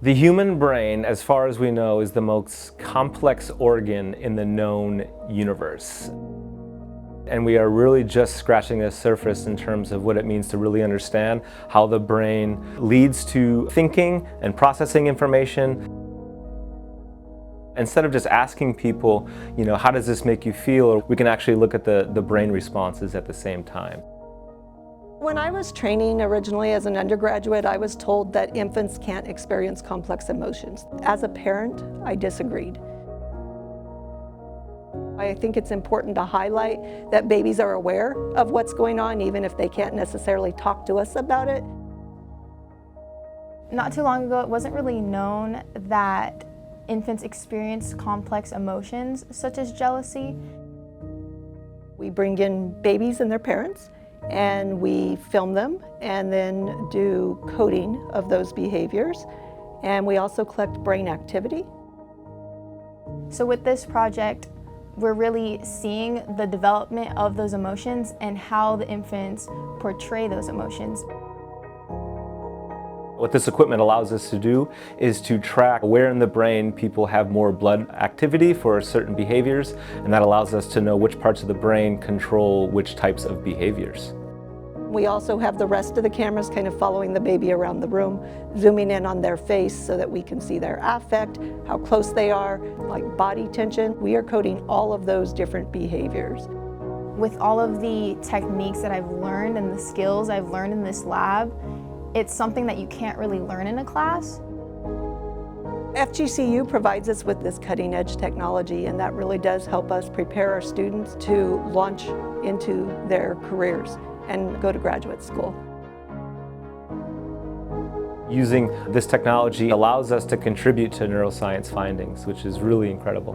The human brain, as far as we know, is the most complex organ in the known universe. And we are really just scratching the surface in terms of what it means to really understand how the brain leads to thinking and processing information. Instead of just asking people, how does this make you feel, we can actually look at the brain responses at the same time. When I was training originally as an undergraduate, I was told that infants can't experience complex emotions. As a parent, I disagreed. I think it's important to highlight that babies are aware of what's going on, even if they can't necessarily talk to us about it. Not too long ago, it wasn't really known that infants experience complex emotions, such as jealousy. We bring in babies and their parents, and we film them and then do coding of those behaviors. And we also collect brain activity. So with this project, we're really seeing the development of those emotions and how the infants portray those emotions. What this equipment allows us to do is to track where in the brain people have more blood activity for certain behaviors, and that allows us to know which parts of the brain control which types of behaviors. We also have the rest of the cameras kind of following the baby around the room, zooming in on their face so that we can see their affect, how close they are, like body tension. We are coding all of those different behaviors. With all of the techniques that I've learned and the skills I've learned in this lab, it's something that you can't really learn in a class. FGCU provides us with this cutting-edge technology, and that really does help us prepare our students to launch into their careers and go to graduate school. Using this technology allows us to contribute to neuroscience findings, which is really incredible.